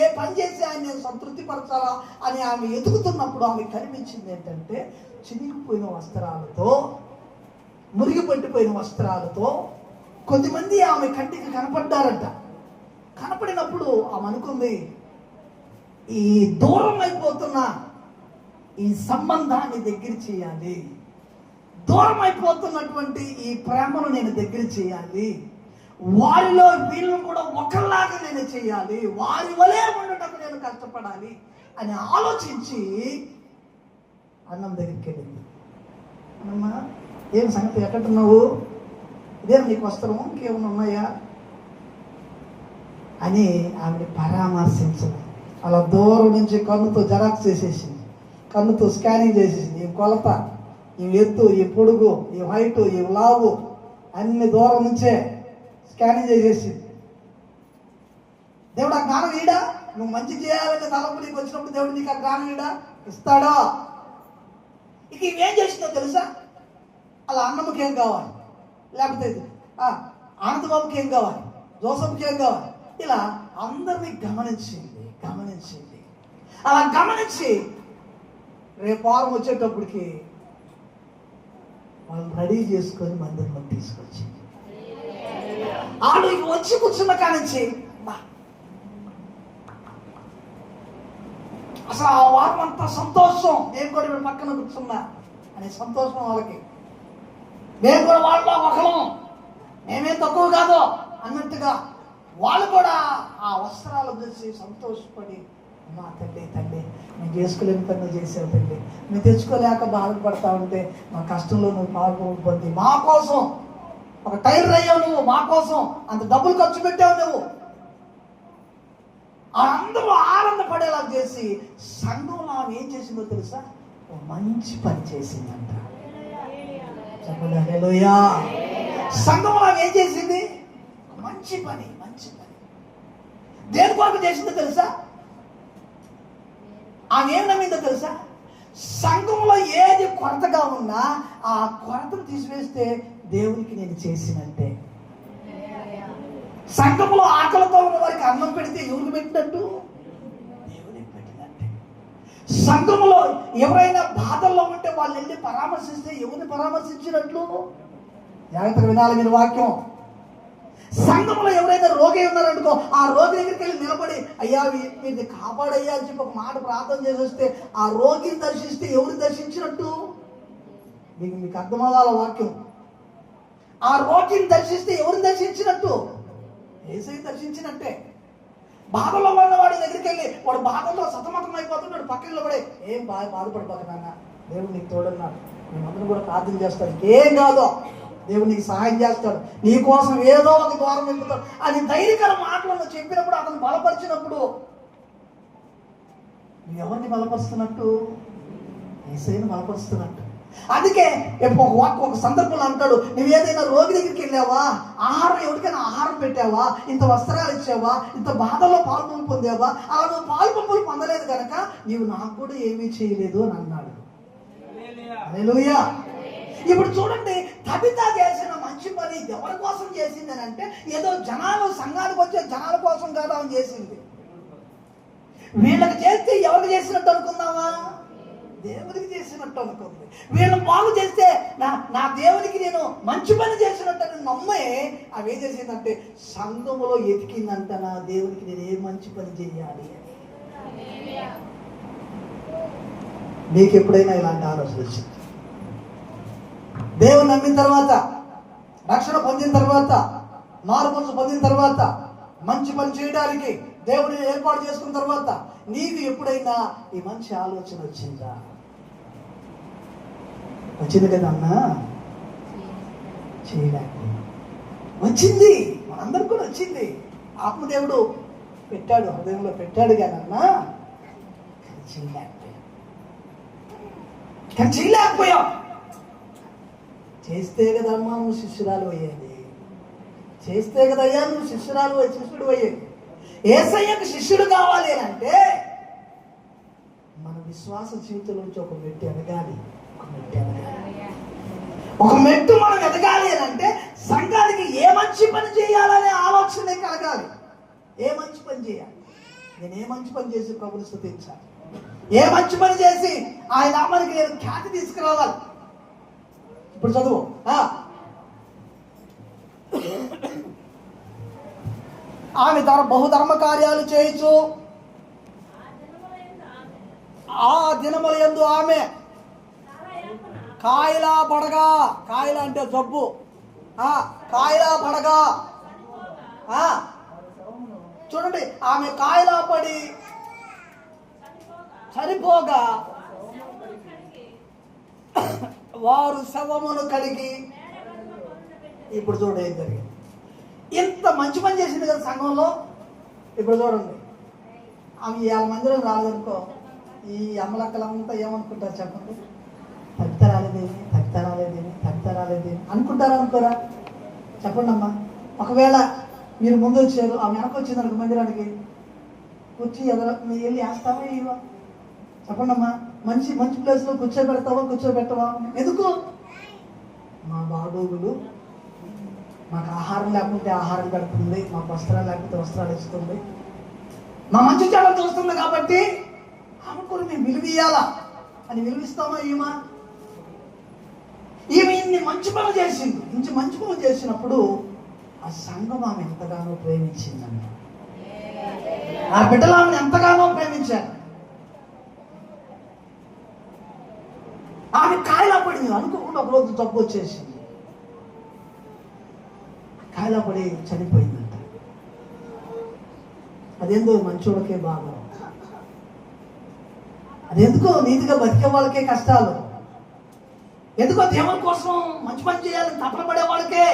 Speaker 1: ఏ పని చేసి ఆయన నేను సంతృప్తి పరచాలా అని ఆమె ఎదుగుతున్నప్పుడు ఆమె కనిపించింది ఏంటంటే, చినిగిపోయిన వస్త్రాలతో, మురిగి పట్టిపోయిన వస్త్రాలతో కొద్దిమంది ఆమె కంటికి కనపడ్డారంట. కనపడినప్పుడు ఆమె అనుకుంది, ఈ దూరం అయిపోతున్న ఈ సంబంధాన్ని దగ్గర చేయాలి, దూరం అయిపోతున్నటువంటి ఈ ప్రేమను నేను దగ్గర చేయాలి, వారిలో వీళ్ళను కూడా ఒకలాగా నేను చేయాలి, వారి వలే ఉండటం నేను కష్టపడాలి అని ఆలోచించి అన్నం దగ్గరికి వెళ్ళింది. అన్నమ్మా, ఏం సంగతి, ఎక్కడున్నావు, ఇదేం నీకు వస్త్రం, ఇంకేమైనా ఉన్నాయా అని ఆమెని పరామర్శించడం. అలా దూరం నుంచి కన్నుతో జెరాక్స్ చేసేసింది, కన్నుతో స్కానింగ్ చేసేసింది. ఈ కొలత, ఈ ఎత్తు, ఈ పొడుగు, ఈ హైటు, ఈ లావు అన్ని దూరం నుంచే స్కానింగ్ చేసేసింది. దేవుడు ఆ జ్ఞానం ఈడా? నువ్వు మంచి చేయాలని తలపు నీకు వచ్చినప్పుడు దేవుడు నీకు ఆ జ్ఞానం ఈడా ఇస్తాడా? ఇక ఇవేం చేసిందో తెలుసా? అలా అన్నమ్మకి ఏం కావాలి, లేకపోతే ఆనందబాబుకి ఏం కావాలి, జోసఫ్కి ఏం కావాలి, ఇలా అందరినీ గమనించింది. అలా గమనించి రేపు వారం వచ్చేటప్పటికి వాళ్ళు రెడీ చేసుకొని మందిరంలో తీసుకొచ్చింది. ఆడు వచ్చి కూర్చున్న కానించి అసలు ఆ వారం అంతా సంతోషం. నేను కూడా ఇప్పుడు పక్కన కూర్చున్నా అనే సంతోషం వాళ్ళకి. మేము కూడా వాళ్ళలో ఒకరం, మేమేం తక్కువ కాదు అన్నట్టుగా వాళ్ళు కూడా ఆ వస్త్రాలు చూసి సంతోషపడి, మా తల్లి మేము చేసుకోలేని పని నువ్వు చేసావు తల్లి, మేము తెచ్చుకోలేక బాధపడతా ఉంటే మా కష్టంలో నువ్వు పాల్గొంది, మా కోసం ఒక టైలర్ అయ్యావు నువ్వు, మా కోసం అంత డబ్బులు ఖర్చు పెట్టావు నువ్వు. అందరూ ఆనందపడేలా చేసి సంఘంలో ఆమె ఏం చేసిందో తెలుసా? మంచి పని చేసిందంట. చెప్పండి హల్లెలూయా. సంఘంలో ఆమె ఏం చేసింది? మంచి పని. దేని కొరకు చేసిందో తెలుసా? ఆమె ఏం నమ్మిందో తెలుసా? సంఘంలో ఏది కొరతగా ఉన్నా ఆ కొరతను తీసివేస్తే దేవునికి నేను చేసినట్టే. సంఘంలో ఆకలితో ఉన్న వారికి అన్నం పెడితే ఎవరికి పెట్టినట్టు? దేవునికి పెట్టినట్టే. సంఘంలో ఎవరైనా బాధల్లో ఉంటే వాళ్ళు వెళ్ళి పరామర్శిస్తే ఎవరిని పరామర్శించినట్లు? జాగ్రత్తగా వినాలి మీరు వాక్యం. సంఘంలో ఎవరైనా రోగి ఉన్నారనుకో, ఆ రోగి దగ్గరికి వెళ్ళి నిలబడి అయ్యా వీరిని కాపాడయ్యా అని చెప్పి ఒక మాట ప్రార్థన చేసి వస్తే ఆ రోగిని దర్శిస్తే ఎవరిని దర్శించినట్టు? మీకు అర్థమవ్వాల వాక్యం. ఆ రోగిని దర్శిస్తే ఎవరిని దర్శించినట్టు? యేసయ్యని దర్శించినట్టే. బాధలో ఉన్న వాడి దగ్గరికి వెళ్ళి వాడు బాధలో సతమతం అయిపోతున్నాడు, పక్కన పడే ఏం బాధపడిపోక నాన్న, దేవుడు నీకు తోడున్నాడు, మేమందరం కూడా ప్రార్థన చేస్తాడు, ఏం కాదు, దేవుడు నీకు సహాయం చేస్తాడు, నీ కోసం ఏదో ఒక ద్వారం వెళ్తాడు అని ధైర్యకర మాటలను చెప్పినప్పుడు, అతను బలపరిచినప్పుడు నువ్వు ఎవరిని బలపరుస్తున్నట్టు? యేసయ్యని బలపరుస్తున్నట్టు. అందుకే ఒక సందర్భంలో అంటాడు, నువ్వు ఏదైనా రోగి దగ్గరికి వెళ్ళావా, ఆహారం ఎవరికైనా ఆహారం పెట్టావా, ఇంత వస్త్రాలు ఇచ్చావా, ఇంత బాధలో పాల్పొంపు పొందావా, అలా నువ్వు పాల్పొంపులు పొందలేదు కనుక నీవు నాకు కూడా ఏమీ చేయలేదు అని అన్నాడు. హల్లెలూయా. ఇప్పుడు చూడండి, తబిత చేసిన మంచి పని ఎవరి కోసం చేసింది అని అంటే, ఏదో జనాలు సంఘానికి వచ్చే జనాల కోసం కాదు ఆమె చేసింది. వీళ్ళకి చేస్తే ఎవరికి చేసినట్టు అనుకుందామా? దేవునికి చేసినట్టు అనుకుంది. వీళ్ళు బాగు చేస్తే నా దేవునికి నేను మంచి పని చేసినట్టు నమ్మే అవి ఏం చేసిందంటే సంఘములో ఎతికిందంట, నా దేవునికి నేను ఏ మంచి పని చేయాలి అని. మీకు ఎప్పుడైనా ఇలాంటి ఆలోచన వచ్చింది? దేవుని నమ్మిన తర్వాత, రక్షణ పొందిన తర్వాత, మారుమనసు పొందిన తర్వాత, మంచి పని చేయడానికి దేవుడిని ఏర్పాటు చేసుకున్న తర్వాత నీకు ఎప్పుడైనా ఈ మంచి ఆలోచన వచ్చిందా? వచ్చింది కదా అన్నా, చేయలేకపోయింది. వచ్చింది, మనందరికి కూడా వచ్చింది. ఆత్మదేవుడు పెట్టాడు, హృదయంలో పెట్టాడు కానీ అన్నా చేయలేకపోయాం. చేస్తే కదమ్మా నువ్వు శిష్యురాలు అయ్యేది, చేస్తే కదయ్యా నువ్వు శిష్యుడు అయ్యేది. యేసయ్యకు శిష్యుడు కావాలి అంటే మన విశ్వాస జీవితం నుంచి ఒక మెట్టు ఎదగాలి. ఒక మెట్టు మనం ఎదగాలి అని అంటే సంఘానికి ఏ మంచి పని చేయాలనే ఆలోచనే కలగాలి. ఏ మంచి పని చేయాలి, నేను ఏ మంచి పని చేసి ప్రభుని స్తుతించాలి, ఏ మంచి పని చేసి ఆయన నామానికి నేను ఖ్యాతి తీసుకురావాలి. ఇప్పుడు చదువు. ఆమె బహుధర్మ కార్యాలు చేయొచ్చు. ఆ దినముల యందు ఆమె కాయలా పడగా, కాయల అంటే జబ్బు, కాయలా పడగా, చూడండి, ఆమె కాయలా పడి చనిపోగా వారు శవమును కడిగి. ఇప్పుడు చూడండి ఏం జరిగింది. ఇంత మంచి పని చేసింది కదా సంఘంలో. ఇప్పుడు చూడండి, ఆమె 50 మందిలో రాలేదనుకో, ఈ అమ్మలక్కలంతా ఏమనుకుంటారు చెప్పండి? తగ్గుతారాలేదేమి అనుకుంటారా అనుకోరా? చెప్పండి అమ్మా. ఒకవేళ మీరు ముందు వచ్చారు, ఆమె వెనక వచ్చింది అనుకో మందిరానికి, కూర్చి మీరు వెళ్ళి వేస్తావా ఇవా? చెప్పండి అమ్మా. మంచి ప్లేస్లో కూర్చోబెట్టవా? ఎందుకు? మా బాగోగులు, మాకు ఆహారం లేకపోతే ఆహారం పెడుతుంది, మాకు వస్త్రాలు లేకపోతే వస్త్రాలు ఇస్తుంది, మా మంచి చెడ్డలు చూస్తుంది కాబట్టి ఆమెకు మేము విలువియాలా అని విలువిస్తామా? ఈమె ఇన్ని మంచి పనులు చేసింది. ఇంటి మంచి పనులు చేసినప్పుడు ఆ సంఘం ఆమె ఎంతగానో ప్రేమించిందండి. ఆ బిడ్డలు ఆమెను ఎంతగానో ప్రేమించారు. ఆమె కాయలా పడింది, అనుకోకుండా ఒకరోజు జబ్బు వచ్చేసింది, కాయలా పడి చనిపోయిందంట. అదేందో మంచోళ్ళకే బాగా, అదెందుకో నీతిగా బతికే వాళ్ళకే కష్టాలు, ఎందుకో దేవుని కోసం మంచి పని చేయాలని తపన పడే వాళ్ళకే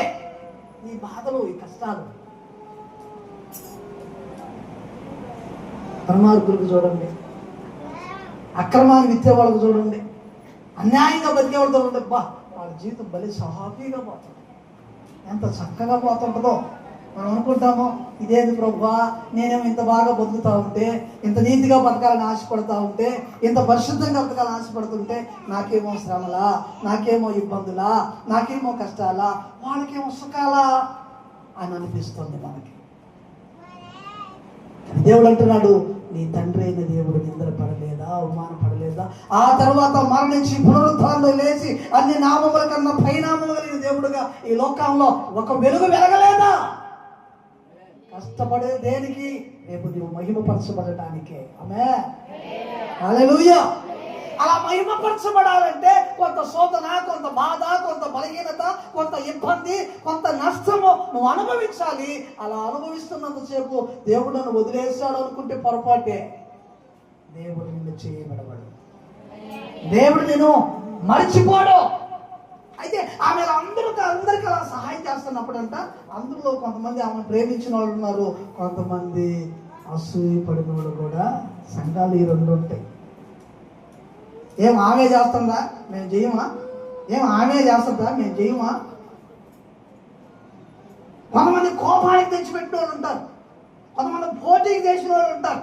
Speaker 1: ఈ బాధలు, ఈ కష్టాలు. దుర్మార్గులకు చూడండి, అక్రమాన్ని విత్తే వాళ్ళకు చూడండి, అన్యాయంగా బతికే వాళ్ళతో చూడండి, వాళ్ళ జీవితం భలే సాఫీగా పోతుంది, ఎంత చక్కగా పోతుంటుందో. మనం అనుకుంటాము, ఇదేది ప్రభువా, నేనేమో ఇంత బాగా బతుకుతా ఉంటే, ఇంత నీతిగా బతకాలని ఆశపడతా ఉంటే, ఇంత పరిశుద్ధంగా బతకాలని ఆశపడుతుంటే, నాకేమో శ్రమలా, నాకేమో ఇబ్బందులా, నాకేమో కష్టాలా, వాళ్ళకేమో సుఖాలా అని అనిపిస్తుంది మనకి. దేవుడు అంటున్నాడు, నీ తండ్రి అయిన దేవుడు నిందల పడలేదా, అవమానపడలేదా? ఆ తర్వాత మరణించి పునరుద్ధానంలో లేచి అన్ని నామముల కన్నా పైనామము కలిగిన దేవుడుగా ఈ లోకంలో ఒక వెలుగు వెలగలేదా? కష్టపడే దేనికి? రేపు నీవు మహిమపరచబడటానికే. ఆమేన్, హల్లెలూయా. అలా మహిమపరచబడాలంటే కొంత శోధన, కొంత బాధ, కొంత బలహీనత, కొంత ఇబ్బంది, కొంత నష్టము నువ్వు అనుభవించాలి. అలా అనుభవిస్తున్నంతసేపు దేవుడు నన్ను వదిలేశాడు అనుకుంటే పొరపాటే. దేవుడు నిన్ను చేయబడవాడు, దేవుడు నేను మర్చిపోడు. అయితే ఆమె అందరికీ అలా సహాయం చేస్తున్నప్పుడు అంట, అందులో కొంతమంది ఆమె ప్రేమించిన వాళ్ళు ఉన్నారు, కొంతమంది అసూయపడిన వాళ్ళు కూడా. సంఘాలు ఈ రెండు ఉంటాయి. ఏం ఆమె చేస్తుందా, మేము చేయమా? ఏం ఆమె చేస్తుందా, మేము చేయమా? కొంతమంది కోపానికి తెచ్చిపెట్టిన వాళ్ళు ఉంటారు, కొంతమంది పోటీకి చేసిన వాళ్ళు ఉంటారు.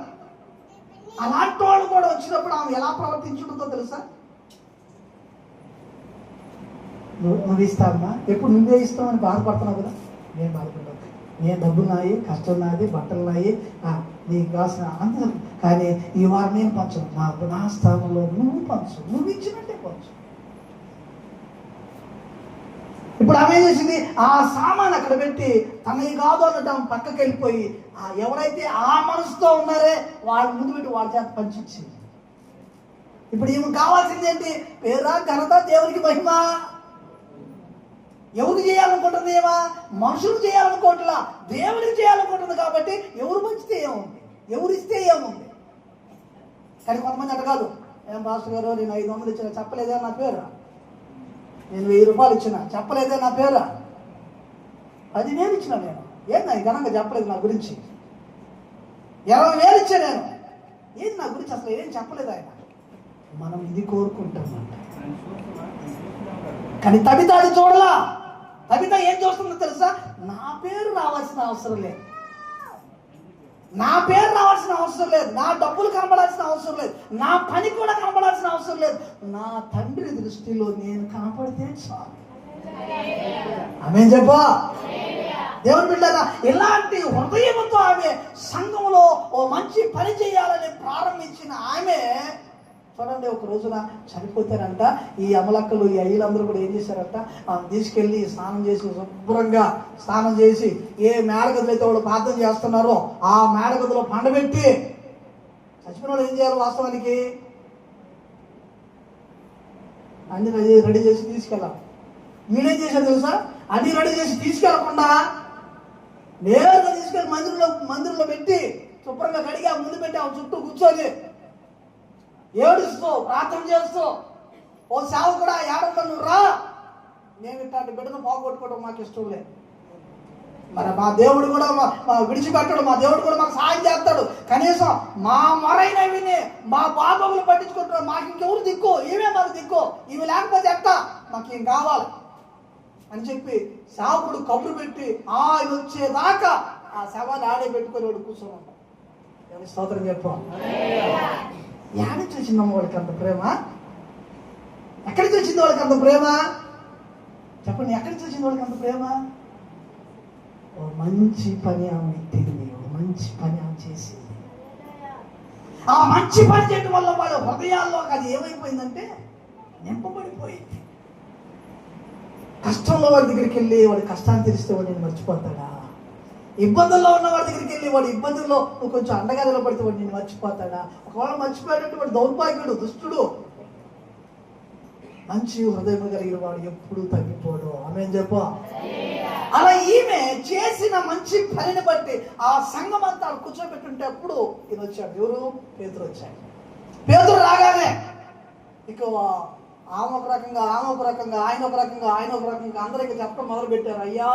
Speaker 1: అలాంటి వాళ్ళు కూడా వచ్చినప్పుడు ఆమె ఎలా ప్రవర్తించుంటుందో తెలుసా? నువ్వు ఇస్తావమ్మా, ఎప్పుడు నువ్వే ఇస్తావని బాధపడుతున్నావు కదా. నేను బాధపడ్డావు, నేను డబ్బులు నాయి, కష్టం నాది, బట్టలు నాయి, నీకు కాసిన అందరూ. కానీ ఈ వారం నేను పంచను, నాకు నా స్థానంలో నువ్వు పంచు, నువ్వు ఇచ్చినట్టే పంచు. ఇప్పుడు ఆమె ఏం చేసింది? ఆ సామాన్ అక్కడ పెట్టి తనకి కాదు అనటం పక్కకి వెళ్ళిపోయి ఎవరైతే ఆ మనసుతో ఉన్నారే వాళ్ళ ముందు పెట్టి వాళ్ళ చేత పంచించింది. ఇప్పుడు ఈమె కావాల్సింది ఏంటి? పేరా, ఘనత, దేవునికి మహిమ. ఎవరికి చేయాలనుకుంటుంది? ఏమా మనుషులు చేయాలనుకోవట్లా, దేవుడికి చేయాలనుకుంటుంది. కాబట్టి ఎవరు పంచితే ఏముంది, ఎవరు ఇస్తే ఏముంది. కానీ కొంతమంది అట్ట కాదు. ఏం పాస్టర్ గారు, నేను 500 ఇచ్చిన, చెప్పలేదే నా పేరు. నేను 1000 రూపాయలు ఇచ్చిన, చెప్పలేదే నా పేరు. 10,000 ఇచ్చిన నేను, ఏం నా ఘనంగా చెప్పలేదు నా గురించి. 20,000 ఇచ్చా నేను, ఏంది నా గురించి అసలు ఏం చెప్పలేదు ఆయన. మనం ఇది కోరుకుంటామంట. కానీ తబిత అది చూడలా. తబిత ఏం చూస్తుందో తెలుసా? నా పేరు రావాల్సిన అవసరం లేదు, నా పేరు రావాల్సిన అవసరం లేదు, నా డబ్బులు కనబడాల్సిన అవసరం లేదు, నా పని కూడా కనబడాల్సిన అవసరం లేదు. నా తండ్రి దృష్టిలో నేను కనపడితే చాలు. ఆమేన్ చెప్పా. దేవుని బిడ్డలారా, ఇలాంటి హృదయంతో ఆమె సంఘంలో ఓ మంచి పని చేయాలని ప్రారంభించిన ఆమె చూడండి, ఒక రోజున చనిపోతారంట. ఈ అమలక్కలు, ఈ అయ్యలందరూ కూడా ఏం చేశారంట? తీసుకెళ్ళి స్నానం చేసి, శుభ్రంగా స్నానం చేసి, ఏ మేడగదులు అయితే వాళ్ళు ప్రార్థన చేస్తున్నారో ఆ మేడగదిలో పండబెట్టి, చచ్చిపోయిన వాళ్ళు ఏం చేయాలి వాస్తవానికి? అన్ని రెడీ చేసి తీసుకెళ్ళాలి. వీడేం చేశారు తెలుసా? అన్ని రెడీ చేసి తీసుకెళ్లకుండా నేరుగా తీసుకెళ్ళి మందిరంలో పెట్టి శుభ్రంగా కడిగి ఆ ముందు పెట్టి ఆ చుట్టూ కూర్చొని ఏడుస్తూ ప్రార్థన చేస్తూ, ఓ సేవకుడా ఏడన్నా నువ్వు రా, నేను ఇట్లాంటి బిడ్డను పోగొట్టుకోవడం మాకు ఇష్టం లేదు. మరి మా దేవుడు కూడా విడిచిపెట్టడు, మా దేవుడు కూడా మాకు సహాయం చేస్తాడు. కనీసం మా మొరైన విని మా బాబులు పట్టించుకుంటున్నాడు. మాకు ఇంకెవరు దిక్కు, ఈమె మాకు దిక్కు, ఇవి లేకపోతే ఎట్టా, మాకు ఏం కావాలి అని చెప్పి సేవకుడు కబురు పెట్టి ఆయన వచ్చేదాకా ఆ శవాన్ని ఆడే పెట్టుకొని వాడు కూర్చొని ఉంటాం. ఎవరి స్తోత్రం చెప్పాం. ఎక్కడి నుంచి వచ్చిందమ్మ వాళ్ళకి అంత ప్రేమ? ఎక్కడి నుంచి వచ్చింది వాళ్ళకి అంత ప్రేమ? చెప్పండి, ఎక్కడి నుంచి వచ్చింది వాళ్ళకి అంత ప్రేమ? ఓ మంచి పని ఆమె తిరిగి, ఓ మంచి పని ఆమె చేసింది. ఆ మంచి పని చేయడం వల్ల వాళ్ళ హృదయాల్లో అది ఏమైపోయిందంటే నింపబడిపోయింది. కష్టంలో వాడి దగ్గరికి వెళ్ళి వాడి కష్టాన్ని తెలిస్తే వాడిని మర్చిపోతాడా? ఇబ్బందుల్లో ఉన్న వాడి దగ్గరికి వెళ్ళి వాడి ఇబ్బందుల్లో నువ్వు కొంచెం అండగా నిలబడితే వాడు నేను మర్చిపోతాడా? ఒకవేళ మర్చిపోయేటట్టు వాడు దౌర్భాగ్యుడు, దుష్టుడు. మంచి హృదయం కలిగిన వాడు ఎప్పుడు తగ్గిపోడు. ఆమేన్ చెప్పు. అలా ఈమె చేసిన మంచి పనిని బట్టి ఆ సంఘం అంతా కూర్చోబెట్టుంటే అప్పుడు ఈయన వచ్చాడు. ఎవరు? పేతురు వచ్చాడు. పేతురు రాగానే ఇక ఆమె ఒక రకంగా, ఆమె ఒక రకంగా, ఆయన ఒక రకంగా, ఆయన ఒక రకంగా అందరికి చెప్పడం మొదలు పెట్టారు. అయ్యా,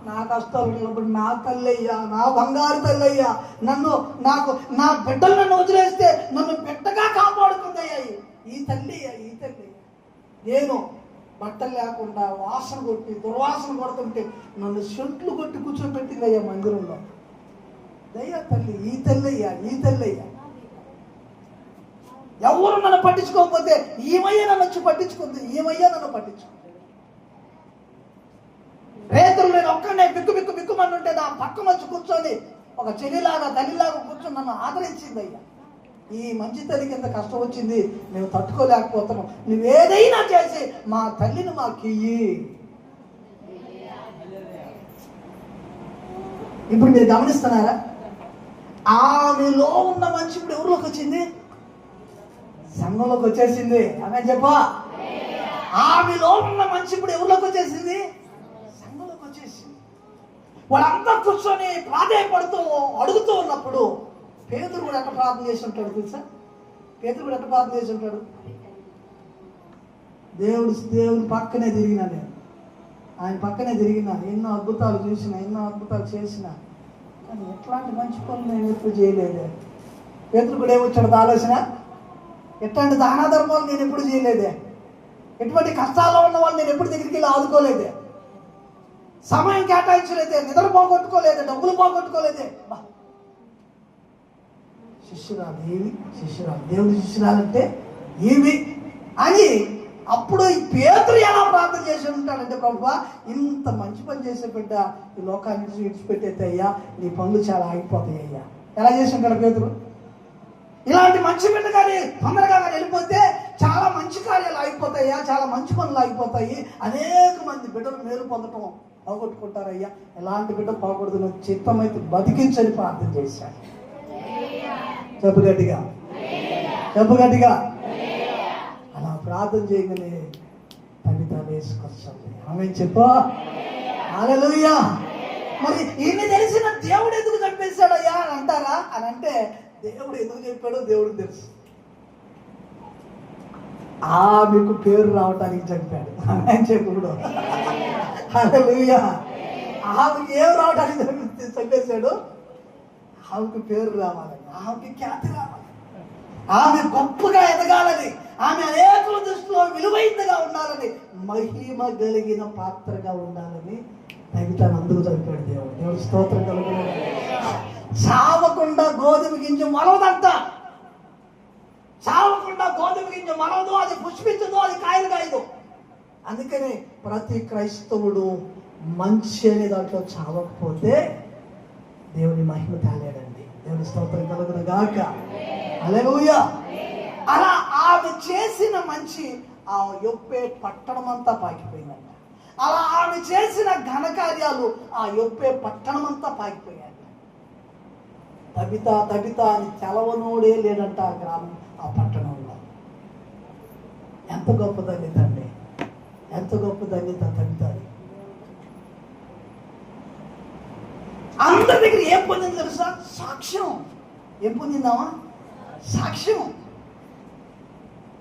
Speaker 1: నా కష్టాలు నిలబడి నా తల్లయ్యా, నా బంగారు తల్లయ్యా, నాకు నా బిడ్డలు నన్ను వదిలేస్తే నన్ను బిడ్డగా కాపాడుకుందయ్యా ఈ తల్లియ్యా, ఈ తల్లి. నేను బట్టలు లేకుండా వాసన కొట్టి దుర్వాసన కొడుతుంటే నన్ను చెట్లు కొట్టి కూర్చోబెట్టిందయ్యా మందిరంలో. దయ్యా తల్లి, ఈ తల్లయ్యా, ఈ తల్లయ్యా. ఎవరు నన్ను పట్టించుకోకపోతే ఈమయ్య నన్ను వచ్చి పట్టించుకుంది, ఈమయ్య నన్ను పట్టించుకుంది. రేతులు నేను ఒక్కడే బిక్కు బిక్కుమని ఉంటే నా పక్కన వచ్చి కూర్చొని ఒక చెల్లిలాగా తల్లిలాగా కూర్చొని నన్ను ఆదరించింది అయ్యా. ఈ మంచి తల్లికి ఎంత కష్టం వచ్చింది, మేము తట్టుకోలేకపోతున్నాం, నువ్వేదైనా చేసి మా తల్లిని మాకు ఇయ్యి. ఇప్పుడు మీరు గమనిస్తున్నారా, ఆమెలో ఉన్న మంచి ఇప్పుడు ఎవరిలోకి వచ్చింది? సంఘంలోకి వచ్చేసింది. ఆమె చెప్పా, ఆమెలో ఉన్న మంచి ఇప్పుడు ఎవరిలోకి వచ్చేసింది? సంఘంలోకి వచ్చేసింది. వాళ్ళంతా కూర్చొని ప్రాధేయపడుతూ అడుగుతూ ఉన్నప్పుడు పేతురు కూడా ఎట్లా ప్రార్థన చేసి ఉంటాడు తెలుసా? పేతురు కూడా ఎట్లా ప్రార్థన చేసి ఉంటాడు? దేవుని పక్కనే తిరిగినా, నేను ఆయన పక్కనే తిరిగినా, ఎన్నో అద్భుతాలు చూసిన, ఎన్నో అద్భుతాలు చేసిన, కానీ ఎట్లాంటి మంచి పనులు నేను ఎప్పుడు చేయలేదే. పేతురు కూడా ఏమొచ్చాడు ఆలోచన, ఎట్లాంటి దాన ధర్మాలు నేను ఎప్పుడు చేయలేదే, ఎటువంటి కష్టాల్లో ఉన్న వాళ్ళు నేను ఎప్పుడు దగ్గరికి వెళ్ళి ఆదుకోలేదే, సమయం కేటాయించలేదే, నిద్ర పోగొట్టుకోలేదే, డబ్బులు పోగొట్టుకోలేదే. శిష్యురాలు ఏమి, శిష్యురాలు దేవుడి శిష్యురాలంటే ఏమి అని అప్పుడు ఈ పేతురు ఎలా ప్రార్థన చేసి ఉంటాడంటే, ప్రభువా ఇంత మంచి పని చేసే బిడ్డ ఈ లోకాన్ని విడిచిపెట్టేస్తే అయ్యా నీ పనులు చాలా ఆగిపోతాయి అయ్యా. ఎలా చేసి ఉంటాడు పేతురు? ఇలాంటి మంచి బిడ్డ కానీ తొందరగా కానీ వెళ్ళిపోతే చాలా మంచి కార్యాలు ఆగిపోతాయ్యా, చాలా మంచి పనులు ఆగిపోతాయి, అనేక మంది బిడ్డలు మేలు పొందటం పోగొట్టుకుంటారయ్యా, ఎలాంటి బిడ్డ పోకూడదు, నువ్వు చిత్తమైతే బతికించని ప్రార్థన చేశాడు. చెప్పు గట్టిగా, చెప్పు గట్టిగా. అలా ప్రార్థన చేయగానే తల్లిత వేసుకొచ్చింది. ఆమె చెప్పా, హల్లెలూయా. మరి ఇన్ని తెలిసిన దేవుడు ఎందుకు చంపేశాడయ్యా అని అంటారా? అని అంటే దేవుడు ఎందుకు చెప్పాడో దేవుడికి తెలుసు. ఆమెకు పేరు రావటానికి చంపాడు. ఆమె చెప్పుడు, హల్లెలూయా. ఆమెకు ఏం రావడానికి చంపేశాడు? ఆమెకు పేరు రావాలని, ఆమెకి ఖ్యాతి రావాలి, ఆమె గొప్పగా ఎదగాలని, ఆమె అనేకుల దృష్టిలో విలువైనదిగా ఉండాలని, మహిమ కలిగిన పాత్రగా ఉండాలని తగ్గుతాను అందుకు చంపాడు దేవుడు. దేవుడు స్తోత్రం కలుగును. చావకుండా గోధుమ గింజ మలవదంట, చావకుండా గోధుమ గింజ మలవదు, అది పుష్పించదు, అది కాయలు కాయదు. అందుకని ప్రతి క్రైస్తవుడు మంచి అనే దాంట్లో చావకపోతే దేవుని మహిమ తేలేడండి. దేవుని స్తోత్రం కలుగును గాక. హల్లెలూయా. అలా ఆమె చేసిన మంచి ఆ యొప్పే పట్టణం అంతా పాకిపోయిందంట. అలా ఆమె చేసిన ఘనకార్యాలు ఆ యొప్పే పట్టణం అంతా పాకిపోయాయి. తబిత తబిత అని తెలవనోడే లేడంట ఆ గ్రామం, ఆ పట్టణంలో. ఎంత గొప్ప ధన్యత అండి, ఎంత గొప్ప ధన్యత తబితది. అందరి దగ్గర ఏం పొందింది తెలుసా? సాక్ష్యం. ఏం పొందిందామా? సాక్ష్యం.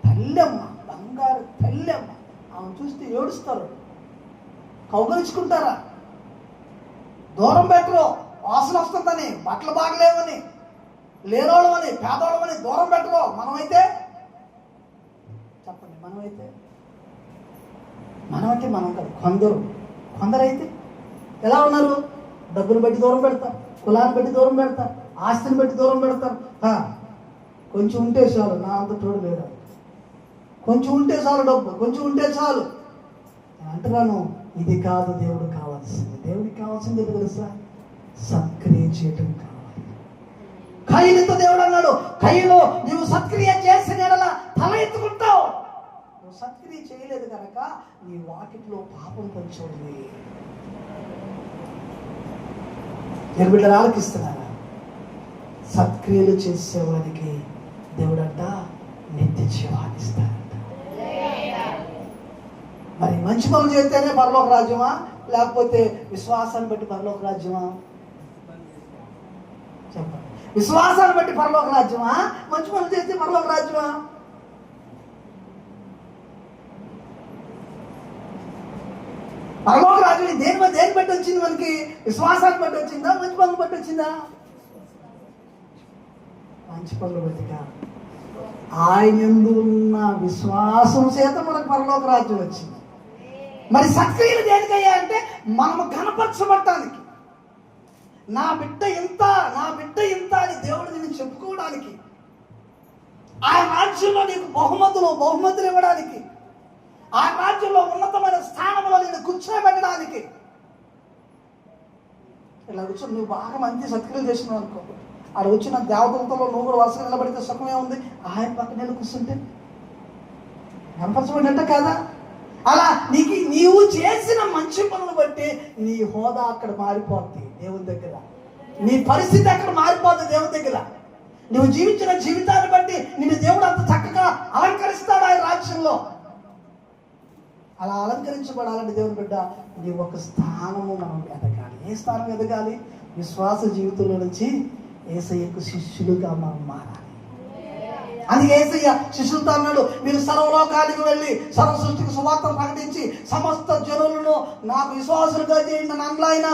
Speaker 1: తల్లెమ్మ, బంగారు తల్లెమ్మ. ఆమె చూస్తే ఏడుస్తారు, కౌగలించుకుంటారా, దూరం పెట్టరు, వాసన వస్తుందని, బట్టలు బాగలేవని, లేనోళ్ళమని, పేదోళ్ళమని దూరం పెట్టరు. మనమైతే చెప్పండి, మనమైతే మనం కాదు, కొందరైతే ఎలా ఉన్నారు? డబ్బులు బట్టి దూరం పెడతారు, కులాన్ని బట్టి దూరం పెడతారు, ఆస్తిని బట్టి దూరం పెడతారు. కొంచెం ఉంటే చాలు, నా అంత తోడు లేదా, కొంచెం ఉంటే చాలు, డబ్బు కొంచెం ఉంటే చాలు అంటున్నాను. ఇది కాదు దేవుడు కావాల్సింది. దేవుడికి కావాల్సింది తెలుసా? సత్క్రియ చేయటం కావాలి. కయ్యలతో దేవుడు అన్నాడు, కయ్యలో నువ్వు సత్క్రియ చేసిన ఎడల తల ఎత్తుకుంటావు. నువ్వు సత్క్రియ చేయలేదు కనుక నీ వాకిట్లో పాపం కొంచెం ఉంది. నేను బిడ్డలు ఆలకిస్తున్నాను. సత్క్రియలు చేసేవాడికి దేవుడంట నిత్య జీవాన్ని ఇస్తాడంట. మరి మంచి పనులు చేస్తేనే పరలోక రాజ్యమా, లేకపోతే విశ్వాసాన్ని బట్టి పరలోక రాజ్యమా? చెప్పండి. విశ్వాసాన్ని బట్టి పరలోక రాజ్యమా, మంచి పనులు చేస్తే పరలోక రాజ్యమా? పరలోక రాజ్యం దేని బట్టి వచ్చింది మనకి? విశ్వాసాన్ని బట్టి వచ్చిందా, మంచి పనులు బట్టి వచ్చిందా? మంచి పనులు బట్టిగా. ఆయన యందు ఉన్న విశ్వాసం చేత మనకు పరలోక రాజ్యం వచ్చింది. మరి సత్క్రియలు దేనికయ్యా అంటే మనము ఘనపరచబడటానికి. నా బిడ్డ ఇంత అని దేవుడు నేను చెప్పుకోవడానికి, ఆ రాజ్యంలో నీకు బహుమతులు ఇవ్వడానికి, ఆ రాజ్యంలో ఉన్నతమైన స్థానంలో నేను కూర్చోబెట్టడానికి. ఇలా కూర్చొని నువ్వు బాగా మంచి సత్క్రియలు చేసినావు అనుకో, ఆడ వచ్చిన దేవతలతో నువ్వు కూడా వరుసగా నిలబడితే సుఖమే ఉంది. ఆయన పక్కన వెళ్ళి కూర్చుంటే కనపరచబడినట్ట కాదా? అలా నీవు చేసిన మంచి పనులు బట్టి నీ హోదా అక్కడ మారిపోద్ది దేవుని దగ్గర, నీ పరిస్థితి అక్కడ మారిపోద్ది దేవుని దగ్గర. నువ్వు జీవించిన జీవితాన్ని బట్టి నిన్ను దేవుడు అంత చక్కగా అలంకరిస్తాడు ఆయన రాజ్యంలో. అలా అలంకరించబడాలంటే దేవుని బిడ్డ నీ ఒక స్థానము మనం ఎదగాలి. ఏ స్థానం ఎదగాలి? విశ్వాస జీవితంలో నుంచి యేసయ్యకు శిష్యులుగా మనం మారాలి. అది యేసయ్య శిష్యులతో అన్నాడు, మీరు సర్వలోకానికి వెళ్ళి సర్వ సృష్టికి సువార్తను ప్రకటించి సమస్త జనులను నాకు విశ్వాసులుగా చేయండి అని అనలా ఆయన.